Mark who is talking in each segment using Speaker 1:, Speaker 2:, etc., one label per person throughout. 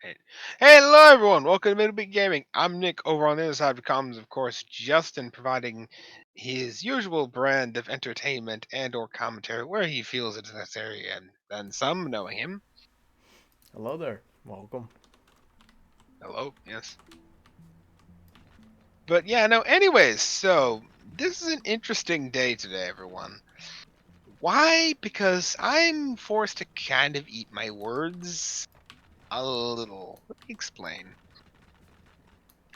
Speaker 1: Hey, hey, hello everyone! Welcome to Middle Big Gaming. I'm Nick. Over on the other side of the comms, of course, Justin providing his usual brand of entertainment and/or commentary where he feels it's necessary, and then some, knowing him.
Speaker 2: Hello there. Welcome.
Speaker 1: Hello, yes. But yeah, no. Anyways, so this is an interesting day today, everyone. Why? Because I'm forced to kind of eat my words a little. Let me explain.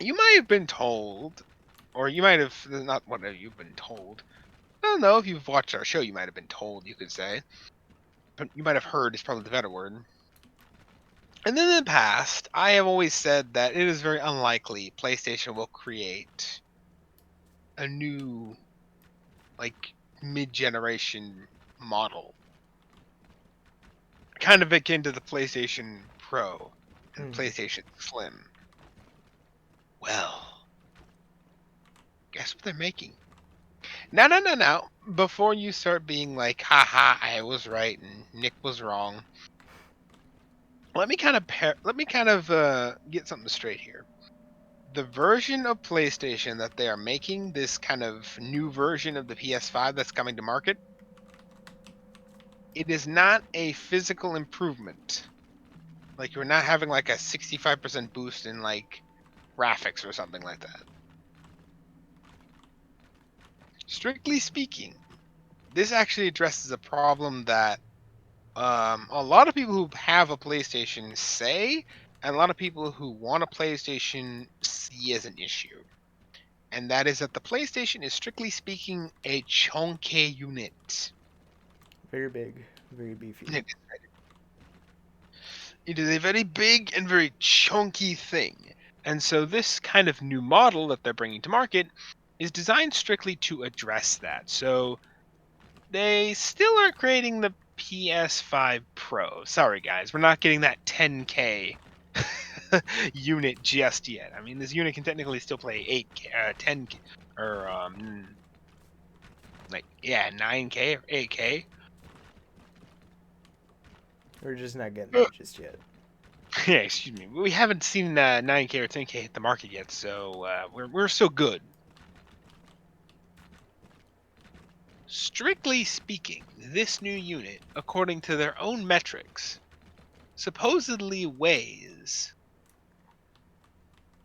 Speaker 1: You might have been told, or you might have not what have you been told. I don't know if you've watched our show. You might have been told, you could say, but you might have heard is probably the better word. And then in the past, I have always said that it is very unlikely PlayStation will create a new, like, mid-generation model, kind of akin to the PlayStation Pro and
Speaker 2: Hmm.
Speaker 1: PlayStation Slim. Well, guess what they're making? No, no, no, no. Before you start being like, haha, I was right and Nick was wrong, let me kind of get something straight here. The version of PlayStation that they are making, this kind of new version of the PS5 that's coming to market, it is not a physical improvement. Like you're not having like a 65% boost in like graphics or something like that. Strictly speaking, this actually addresses a problem that a lot of people who have a PlayStation say, and a lot of people who want a PlayStation see as an issue. And that is that the PlayStation is strictly speaking a chunky unit.
Speaker 2: Very big, very beefy.
Speaker 1: It it is a very big and very chunky thing. And so this kind of new model that they're bringing to market is designed strictly to address that. So they still aren't creating the PS5 Pro. Sorry guys, we're not getting that 10K unit just yet. I mean, this unit can technically still play 8K, 10K, or like yeah, 9K or 8K.
Speaker 2: We're just not getting
Speaker 1: Uh,
Speaker 2: that just yet.
Speaker 1: yeah, excuse me. We haven't seen 9K or 10K hit the market yet, so we're still good. Strictly speaking, this new unit, according to their own metrics, supposedly weighs.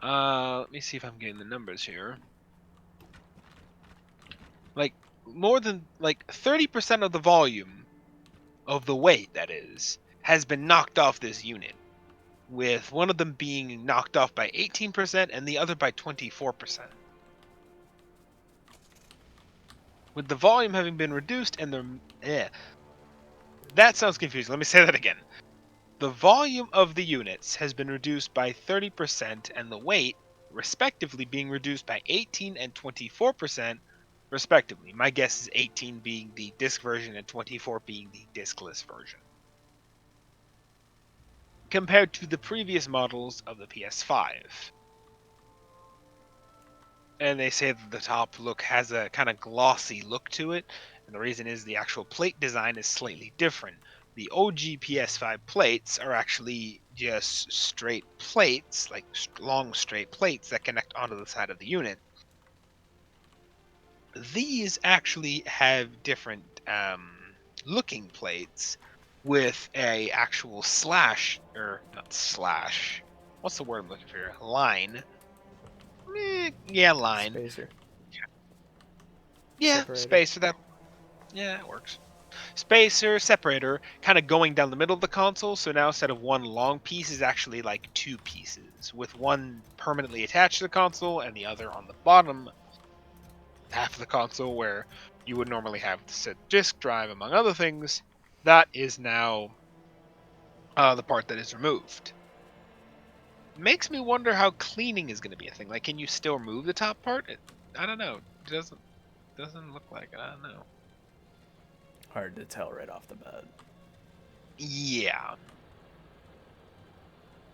Speaker 1: Let me see if I'm getting the numbers here. Like more than like 30% of the volume of the weight that is has been knocked off this unit, with one of them being knocked off by 18% and the other by 24%. With the volume having been reduced and that sounds confusing. Let me say that again. The volume of the units has been reduced by 30% and the weight respectively being reduced by 18 and 24% respectively. My guess is 18 being the disc version and 24 being the discless version, compared to the previous models of the PS5. And they say that the top look has a kind of glossy look to it, and the reason is the actual plate design is slightly different. The OG PS5 plates are actually just straight plates, like long straight plates that connect onto the side of the unit. These actually have different looking plates with a actual slash, or not slash, what's the word I'm looking for? Line. Yeah, line.
Speaker 2: Spacer.
Speaker 1: Yeah,
Speaker 2: Separator.
Speaker 1: space for that. Yeah, it works. Spacer, separator, kind of going down the middle of the console. So now instead of one long piece is actually like two pieces, with one permanently attached to the console and the other on the bottom half of the console where you would normally have the said disk drive, among other things. That is now the part that is removed. Makes me wonder how cleaning is going to be a thing. Like, can you still remove the top part? I don't know. It doesn't look like it. I don't know.
Speaker 2: Hard to tell right off the bat.
Speaker 1: Yeah.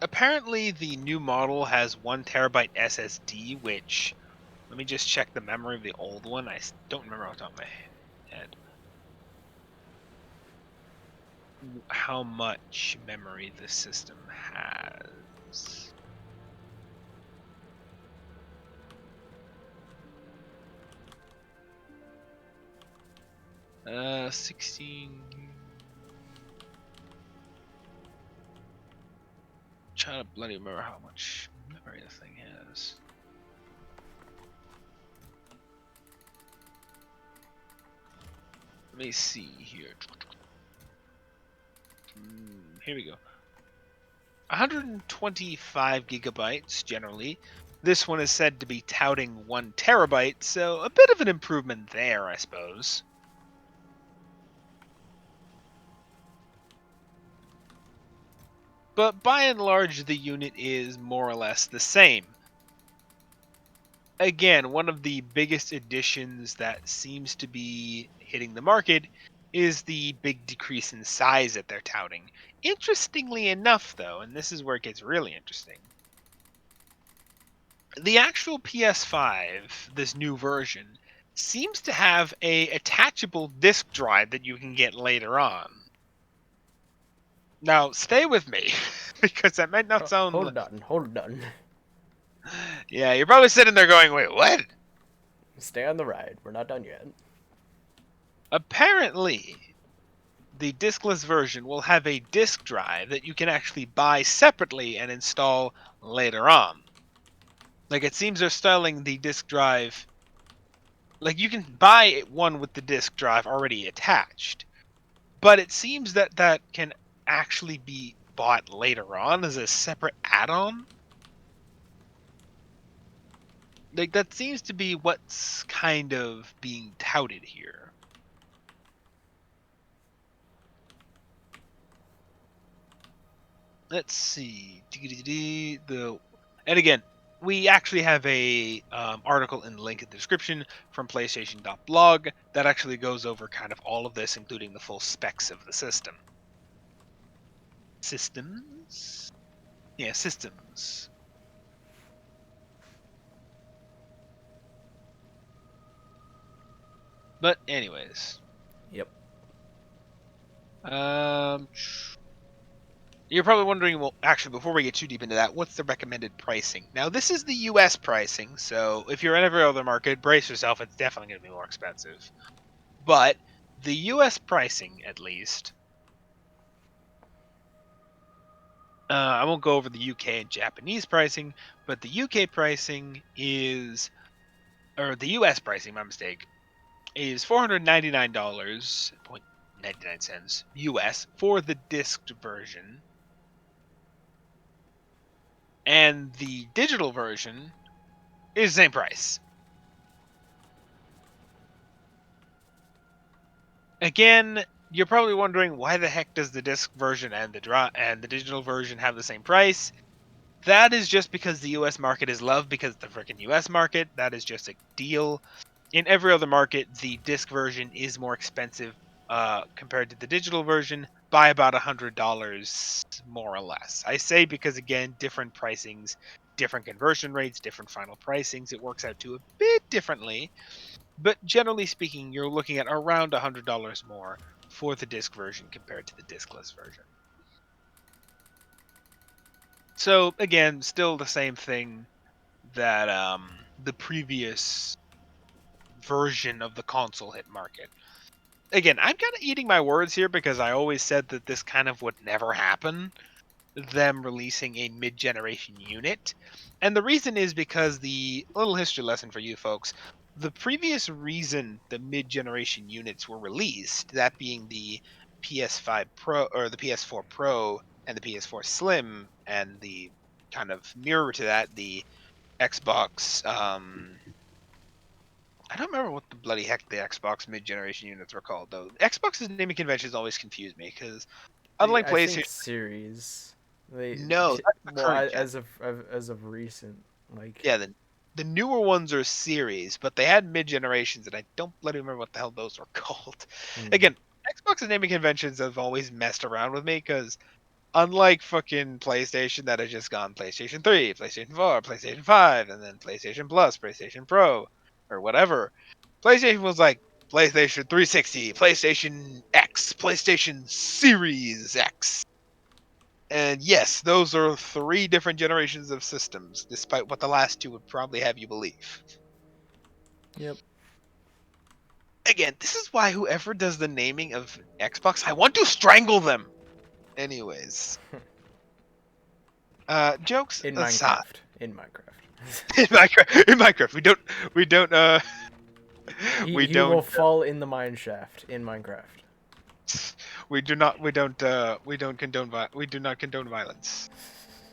Speaker 1: Apparently, the new model has 1 terabyte SSD, which let me just check the memory of the old one. Don't remember off the top of my head how much memory the system has. 16. Trying to bloody remember how much memory this thing has. Let me see here. Here we go. 125 gigabytes generally. This one is said to be touting 1 terabyte, so a bit of an improvement there, I suppose. But by and large, the unit is more or less the same. Again, one of the biggest additions that seems to be hitting the market is the big decrease in size that they're touting. Interestingly enough, though, and this is where it gets really interesting, the actual PS5, this new version, seems to have a attachable disk drive that you can get later on. Now, stay with me, because that might not sound.
Speaker 2: Hold on.
Speaker 1: Yeah, you're probably sitting there going, wait, what?
Speaker 2: Stay on the ride. We're not done yet.
Speaker 1: Apparently, the diskless version will have a disk drive that you can actually buy separately and install later on. Like, it seems they're selling the disk drive. Like, you can buy one with the disk drive already attached, but it seems that that can actually be bought later on as a separate add-on. Like, that seems to be what's kind of being touted here. Let's see. And again, we actually have a article in the link in the description from PlayStation.blog that actually goes over kind of all of this, including the full specs of the system. Systems? Yeah, systems. But anyways,
Speaker 2: Yep.
Speaker 1: you're probably wondering, well, actually, before we get too deep into that, what's the recommended pricing? Now, this is the US pricing, so if you're in every other market, brace yourself, it's definitely going to be more expensive. But the US pricing, at least, I won't go over the UK and Japanese pricing, but the UK pricing is, or the US pricing, my mistake, is $499.99 US for the disc version. And the digital version is the same price. Again, you're probably wondering why the heck does the disc version and the digital version have the same price? That is just because the US market is loved because the freaking US market. That is just a deal. In every other market, the disc version is more expensive compared to the digital version by about $100 more or less. I say because again, different pricings, different conversion rates, different final pricings. It works out to a bit differently. But generally speaking, you're looking at around $100 more for the disc version compared to the discless version. So again, still the same thing that the previous version of the console hit market. Again, I'm kind of eating my words here because I always said that this kind of would never happen, them releasing a mid-generation unit. And the reason is because the little history lesson for you folks, the previous reason the mid-generation units were released, that being the PS5 Pro or the PS4 Pro and the PS4 Slim and the kind of mirror to that, the Xbox I don't remember what the bloody heck the Xbox mid-generation units were called though. Xbox's naming conventions always confuse me because unlike
Speaker 2: I think
Speaker 1: PlayStation,
Speaker 2: series. They
Speaker 1: no, that's the
Speaker 2: well,
Speaker 1: current gen.
Speaker 2: as of recent, like.
Speaker 1: Yeah, the newer ones are series, but they had mid generations, and I don't bloody remember what the hell those were called.
Speaker 2: Hmm.
Speaker 1: Again, Xbox's naming conventions have always messed around with me because unlike fucking PlayStation that has just gone PlayStation 3, PlayStation 4, PlayStation 5, and then PlayStation Plus, PlayStation Pro, or whatever, PlayStation was like PlayStation 360, PlayStation X, PlayStation Series X. And yes, those are 3 different generations of systems, despite what the last 2 would probably have you believe.
Speaker 2: Yep.
Speaker 1: Again, this is why whoever does the naming of Xbox, I want to strangle them. Anyways, jokes
Speaker 2: In
Speaker 1: aside,
Speaker 2: Minecraft. In Minecraft.
Speaker 1: in Minecraft, we don't,
Speaker 2: he
Speaker 1: we
Speaker 2: he will
Speaker 1: don't,
Speaker 2: fall in the mine shaft in Minecraft.
Speaker 1: we do not condone violence.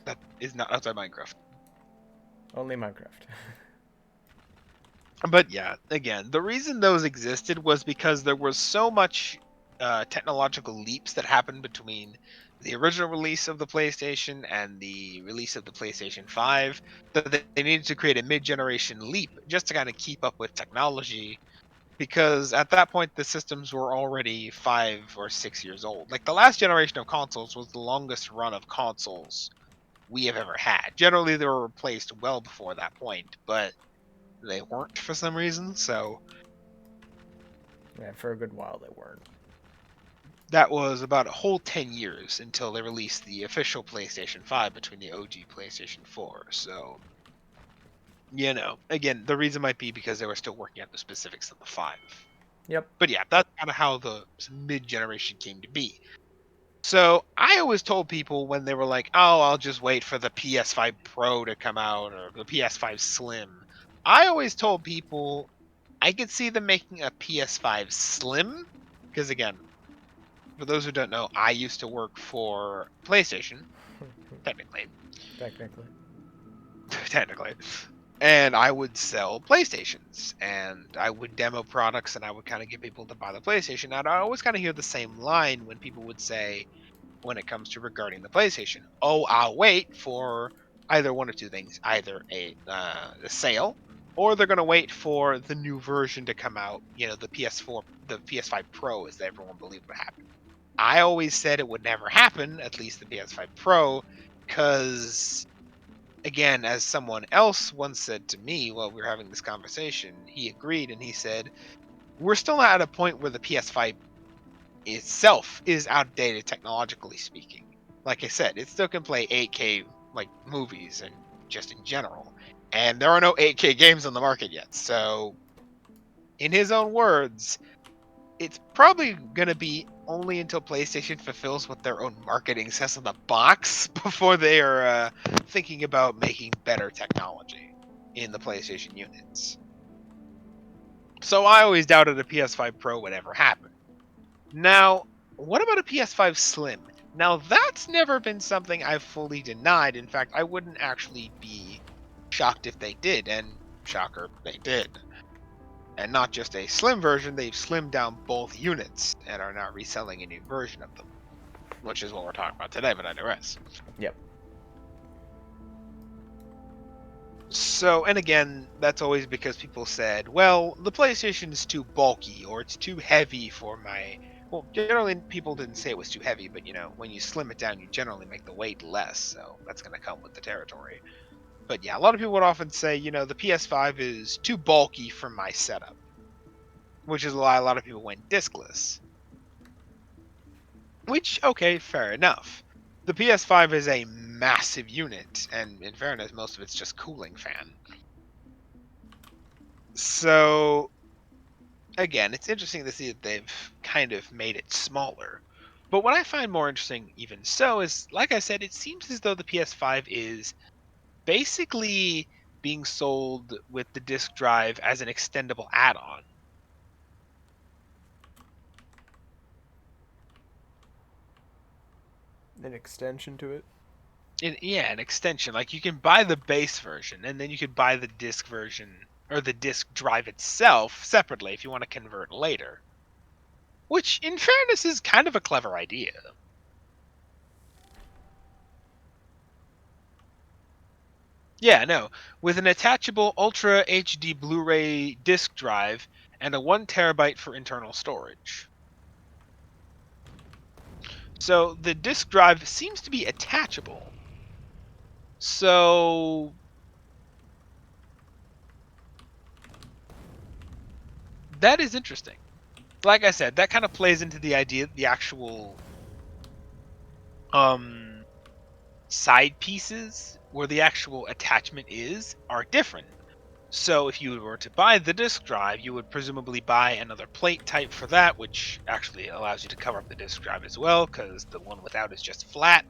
Speaker 1: That is not outside Minecraft.
Speaker 2: Only Minecraft.
Speaker 1: But yeah, again, the reason those existed was because there was so much technological leaps that happened between the original release of the PlayStation and the release of the PlayStation 5 that they needed to create a mid-generation leap just to kind of keep up with technology because at that point the systems were already 5 or 6 years old. Like the last generation of consoles was the longest run of consoles we have ever had. Generally, they were replaced well before that point, but they weren't for some reason. So
Speaker 2: Yeah, for a good while they weren't.
Speaker 1: that was about a whole 10 years until they released the official PlayStation 5 between the OG PlayStation 4. So, again, the reason might be because they were still working out the specifics of the 5.
Speaker 2: Yep.
Speaker 1: But yeah, that's kind of how the mid generation came to be. So I always told people when they were like, "Oh, I'll just wait for the PS5 Pro to come out or the PS5 Slim." I always told people I could see them making a PS5 Slim because again, for those who don't know, I used to work for PlayStation, technically,
Speaker 2: Technically.
Speaker 1: technically, and I would sell PlayStations and I would demo products and I would kind of get people to buy the PlayStation. And I always kind of hear the same line when people would say, when it comes to regarding the PlayStation. Oh, I'll wait for either one of two things: either a sale, or they're going to wait for the new version to come out. The PS4, the PS5 Pro, as everyone believed would happen. I always said it would never happen, at least the PS5 Pro, because again, as someone else once said to me while we were having this conversation, he agreed and he said, "We're still not at a point where the PS5 itself is outdated technologically speaking. Like I said, it still can play 8K like movies and just in general. And there are no 8K games on the market yet. So, in his own words, it's probably going to be only until PlayStation fulfills what their own marketing says on the box before they are thinking about making better technology in the PlayStation units. So I always doubted a PS5 Pro would ever happen. Now, what about a PS5 Slim? Now, that's never been something I've fully denied. In fact, I wouldn't actually be shocked if they did, and shocker, they did. And not just a slim version, they've slimmed down both units and are now reselling a new version of them, which is what we're talking about today, but I digress.
Speaker 2: Yep.
Speaker 1: So, and again, that's always because people said, well, the PlayStation is too bulky or it's too heavy for my. Well, generally, people didn't say it was too heavy, but when you slim it down, you generally make the weight less. So that's going to come with the territory. But yeah, a lot of people would often say, the PS5 is too bulky for my setup, which is why a lot of people went discless. Which, okay, fair enough. The PS5 is a massive unit, and in fairness, most of it's just cooling fan. So again, it's interesting to see that they've kind of made it smaller. But what I find more interesting, even so, is like I said, it seems as though the PS5 is basically being sold with the disk drive as an extendable add on.
Speaker 2: An extension to it.
Speaker 1: Yeah, an extension. Like you can buy the base version and then you could buy the disk version or the disk drive itself separately if you want to convert later. Which, in fairness, is kind of a clever idea. Yeah, no. With an attachable Ultra HD Blu-ray disc drive and a 1 terabyte for internal storage. So the disc drive seems to be attachable. So that is interesting. Like I said, that kind of plays into the idea, the actual side pieces where the actual attachment is are different. So if you were to buy the disk drive, you would presumably buy another plate type for that, which actually allows you to cover up the disk drive as well, because the one without is just flat.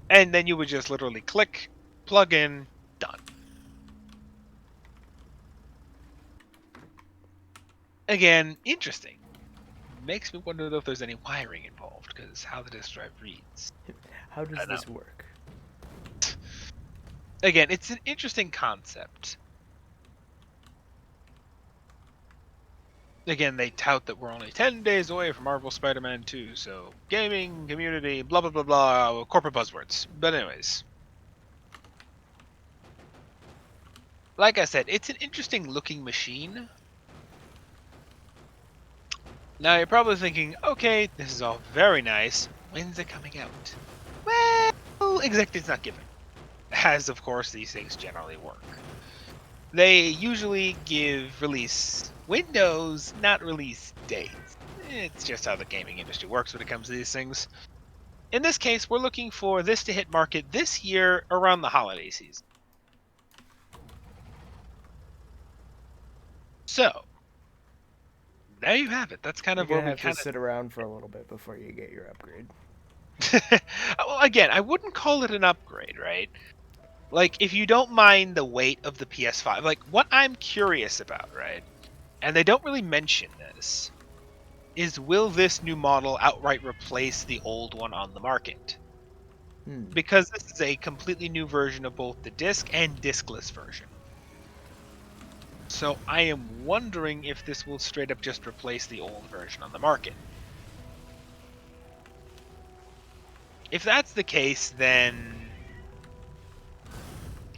Speaker 1: And then you would just literally click, plug in, done. Again, interesting. Makes me wonder if there's any wiring involved, because how the disk drive reads.
Speaker 2: How
Speaker 1: I
Speaker 2: does
Speaker 1: don't know.
Speaker 2: this work?
Speaker 1: Again, it's an interesting concept. Again, they tout that we're only 10 days away from Marvel Spider-Man 2, so gaming, community, blah, blah, blah, blah, corporate buzzwords. But anyways, like I said, it's an interesting looking machine. Now you're probably thinking, okay, this is all very nice. When's it coming out? Well, exactly, it's not given. As, of course, these things generally work. They usually give release windows, not release dates. It's just how the gaming industry works when it comes to these things. In this case, we're looking for this to hit market this year around the holiday season. So, there you have it. That's kind
Speaker 2: You're
Speaker 1: of where
Speaker 2: gonna
Speaker 1: we
Speaker 2: have to
Speaker 1: kind
Speaker 2: sit around for a little bit before you get your upgrade.
Speaker 1: of. Well, again, I wouldn't call it an upgrade, right? Like, if you don't mind the weight of the PS5, like, what I'm curious about, right? And they don't really mention this, is will this new model outright replace the old one on the market?
Speaker 2: Hmm.
Speaker 1: Because this is a completely new version of both the disc and discless version. So I am wondering if this will straight up just replace the old version on the market. If that's the case, then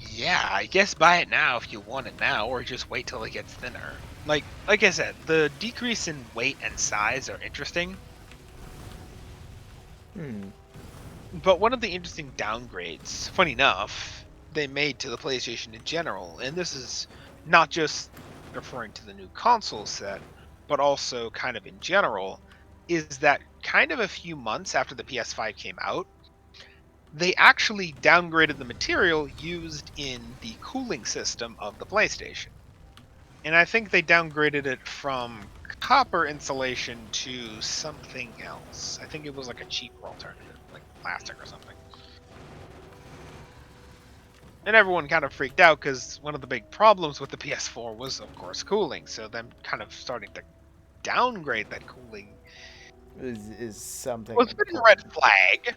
Speaker 1: yeah, I guess buy it now if you want it now, or just wait till it gets thinner. Like I said, the decrease in weight and size are interesting.
Speaker 2: Hmm.
Speaker 1: But one of the interesting downgrades, funny enough, they made to the PlayStation in general, and this is not just referring to the new console set, but also kind of in general, is that kind of a few months after the PS5 came out, they actually downgraded the material used in the cooling system of the PlayStation. And I think they downgraded it from copper insulation to something else. I think it was like a cheaper alternative, like plastic or something. And everyone kind of freaked out because one of the big problems with the PS4 was, of course, cooling. So them kind of starting to downgrade that cooling
Speaker 2: Is something
Speaker 1: was a bit of a red
Speaker 2: important.
Speaker 1: flag.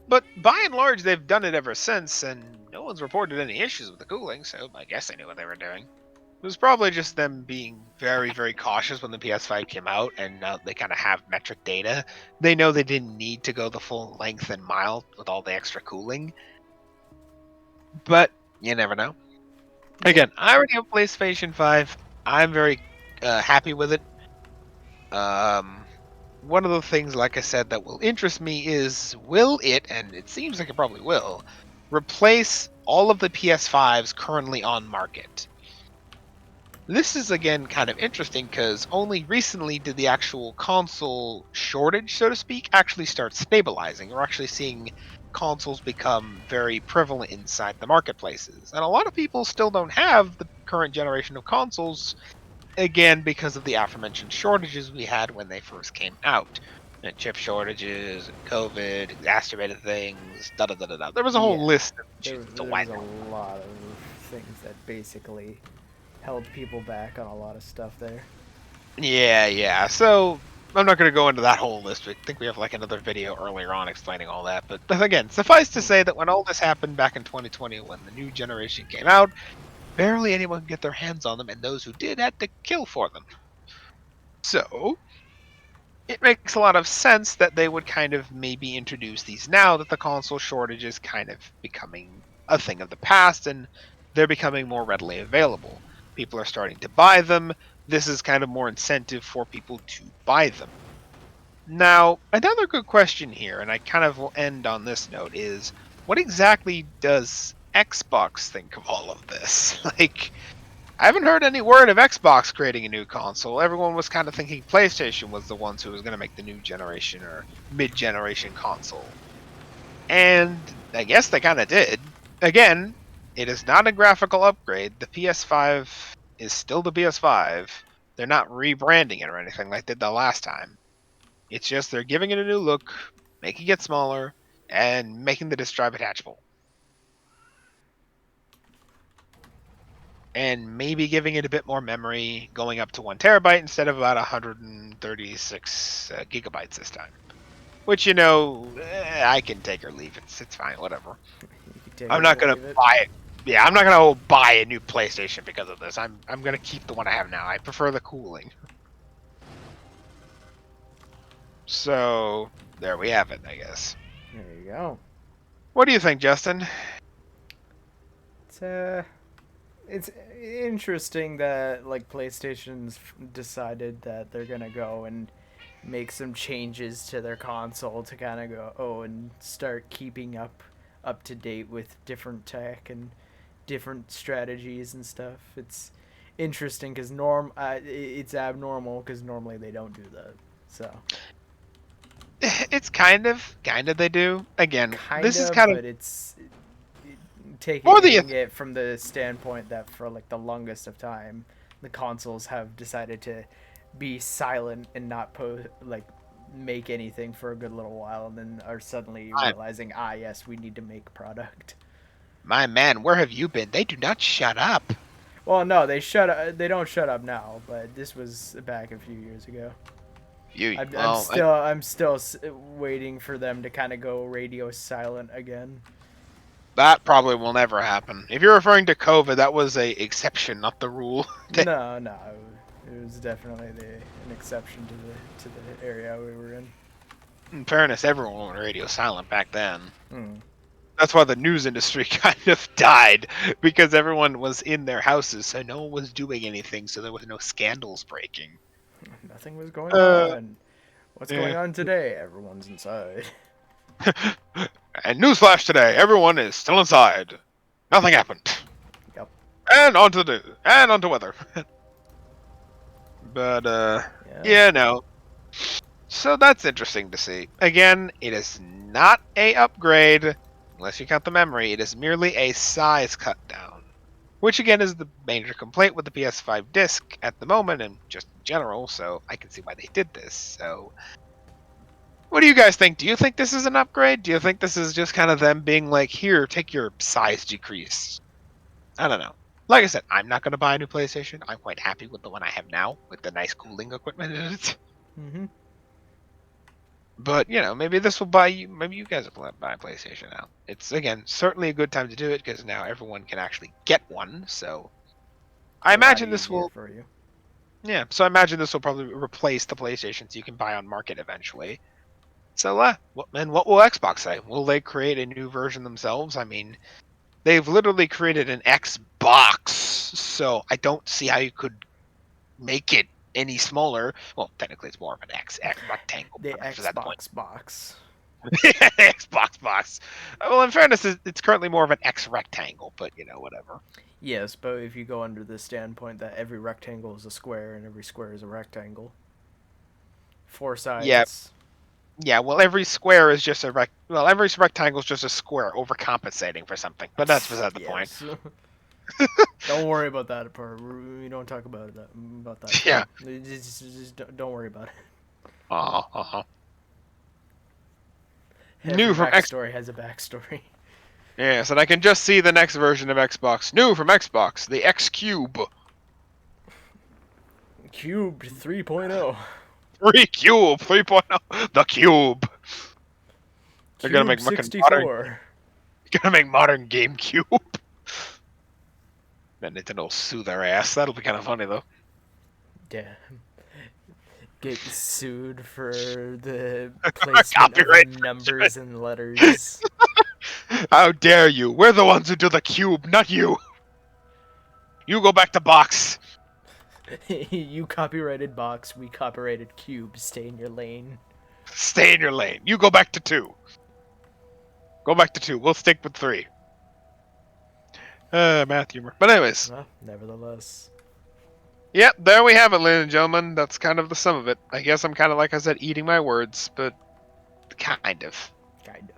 Speaker 1: But by and large, they've done it ever since, and no one's reported any issues with the cooling. So I guess they knew what they were doing. It was probably just them being very, very cautious when the PS5 came out, and now they kind of have metric data. They know they didn't need to go the full length and mile with all the extra cooling, but you never know.
Speaker 2: Yeah.
Speaker 1: Again, I already have PlayStation 5. I'm very happy with it. Um, One of the things, like I said, that will interest me is will it, and it seems like it probably will, replace all of the PS5s currently on market? This is again kind of interesting because only recently did the actual console shortage, so to speak, actually start stabilizing. We're actually seeing consoles become very prevalent inside the marketplaces. And a lot of people still don't have the current generation of consoles, again, because of the aforementioned shortages we had when they first came out. And chip shortages and COVID, exacerbated things, da da da da da. There was a whole
Speaker 2: Yeah.
Speaker 1: list of
Speaker 2: There
Speaker 1: issues. It's a
Speaker 2: there
Speaker 1: wide
Speaker 2: was a lot of things that basically held people back on a lot of stuff there.
Speaker 1: Yeah, yeah. So I'm not going to go into that whole list. I think we have like another video earlier on explaining all that. But again, suffice to
Speaker 2: Hmm.
Speaker 1: say that when all this happened back in 2020, when the new generation came out, barely anyone could get their hands on them, and those who did had to kill for them. So it makes a lot of sense that they would kind of maybe introduce these now that the console shortage is kind of becoming a thing of the past and they're becoming more readily available. People are starting to buy them. This is kind of more incentive for people to buy them. Now, another good question here, and I kind of will end on this note, is what exactly does Xbox think of all of this? Like, I haven't heard any word of Xbox creating a new console. Everyone was kind of thinking PlayStation was the ones who was going to make the new generation or mid generation console. And I guess they kind of did. Again, it is not a graphical upgrade. The PS5 is still the PS5. They're not rebranding it or anything like they did the last time. It's just they're giving it a new look, making it smaller, and making the disk drive attachable. And maybe giving it a bit more memory, going up to 1 terabyte instead of about 136 gigabytes this time. Which, I can take or leave. It's fine, whatever.
Speaker 2: You can take
Speaker 1: I'm
Speaker 2: it
Speaker 1: not
Speaker 2: or
Speaker 1: gonna
Speaker 2: leave it.
Speaker 1: buy it. Yeah, I'm not gonna buy a new PlayStation because of this. I'm gonna keep the one I have now. I prefer the cooling. So there we have it, I guess.
Speaker 2: There you go.
Speaker 1: What do you think, Justin?
Speaker 2: It's it's interesting that like PlayStation's decided that they're gonna go and make some changes to their console to kind of go and start keeping up to date with different tech and different strategies and stuff. It's interesting because it's abnormal because normally they don't do that. So
Speaker 1: It's kind of they do. Again, this is
Speaker 2: kinda,
Speaker 1: kind of
Speaker 2: but it's
Speaker 1: more the
Speaker 2: taking it from the standpoint that for like the longest of time, the consoles have decided to be silent and not make anything for a good little while, and then are suddenly
Speaker 1: my,
Speaker 2: realizing, yes, we need to make product.
Speaker 1: my man. Where have you been? They do not shut up.
Speaker 2: Well, no, they shut up. They don't shut up now, but this was back a few years ago.
Speaker 1: You
Speaker 2: I'm
Speaker 1: well,
Speaker 2: still waiting for them to kind of go radio silent again.
Speaker 1: that probably will never happen. If you're referring to COVID, that was a exception, not the rule.
Speaker 2: No, no, it was definitely an exception to the area we were in.
Speaker 1: In fairness, everyone went radio silent back then.
Speaker 2: Hmm.
Speaker 1: That's why the news industry kind of died, because everyone was in their houses, so no one was doing anything, so there was no scandals breaking.
Speaker 2: Nothing was going
Speaker 1: Uh,
Speaker 2: on. What's
Speaker 1: yeah.
Speaker 2: going on today? Everyone's inside.
Speaker 1: And newsflash today, everyone is still inside. Nothing happened.
Speaker 2: Yep.
Speaker 1: And on to the news, and on to weather. But,
Speaker 2: Yeah.
Speaker 1: yeah, no. So that's interesting to see. Again, it is not a upgrade, unless you count the memory. It is merely a size cut down. Which again is the major complaint with the PS5 disc at the moment and just in general, so I can see why they did this. So what do you guys think? Do you think this is an upgrade? Do you think this is just kind of them being like, here, take your size decrease? I don't know. Like I said, I'm not going to buy a new PlayStation. I'm quite happy with the one I have now, with the nice cooling equipment in it.
Speaker 2: Mm-hmm.
Speaker 1: But, maybe this will buy you, maybe you guys will buy a PlayStation now. It's, again, certainly a good time to do it because now everyone can actually get one, so I
Speaker 2: A lot
Speaker 1: imagine this
Speaker 2: easier
Speaker 1: will,
Speaker 2: for you.
Speaker 1: yeah, so I imagine this will probably replace the PlayStations you can buy on market eventually. So, and what will Xbox say? Will they create a new version themselves? I mean, they've literally created an Xbox, so I don't see how you could make it any smaller. Well, technically, it's more of an X rectangle
Speaker 2: The
Speaker 1: for that point.
Speaker 2: Xbox box.
Speaker 1: Xbox box. Well, in fairness, it's currently more of an X rectangle, but whatever.
Speaker 2: Yes, but if you go under the standpoint that every rectangle is a square and every square is a rectangle, four
Speaker 1: Yeah,
Speaker 2: sides.
Speaker 1: yeah. Well, every square is just Well, every rectangle is just a square overcompensating for something. But that's beside the point.
Speaker 2: Yes. Don't worry about that part. We don't talk about that.
Speaker 1: Yeah.
Speaker 2: Just don't worry about it.
Speaker 1: Uh-huh.
Speaker 2: Every
Speaker 1: New from X.
Speaker 2: backstory has a backstory.
Speaker 1: Yes, and I can just see the next version of Xbox. New from Xbox, the X Cube.
Speaker 2: Cubed 3.0.
Speaker 1: 3 Cube 3.0. The Cube. They're gonna
Speaker 2: Cube
Speaker 1: make modern.
Speaker 2: 64.
Speaker 1: Gonna make modern GameCube. Then Nintendo will sue their ass. That'll be kind of funny though.
Speaker 2: Damn. Get sued for the placement
Speaker 1: Copyright
Speaker 2: of numbers and letters.
Speaker 1: How dare you? We're the ones who do the cube, not you. You go back to box.
Speaker 2: You copyrighted box, we copyrighted cube. Stay in your lane.
Speaker 1: Stay in your lane. You go back to 2. Go back to 2. We'll stick with 3. Math humor. But anyways.
Speaker 2: Well, nevertheless.
Speaker 1: Yep, there we have it, ladies and gentlemen. That's kind of the sum of it. I guess I'm kind of, like I said, eating my words, but kind of.
Speaker 2: Kind of.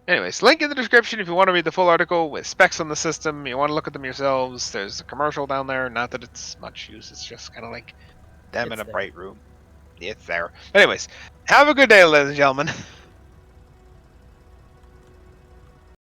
Speaker 1: Anyways, link in the description if you want to read the full article with specs on the system. You want to look at them yourselves. There's a commercial down there. Not that it's much use. It's just kind of like them in
Speaker 2: It's
Speaker 1: a
Speaker 2: there.
Speaker 1: bright room. It's there. Anyways, have a good day, ladies and gentlemen.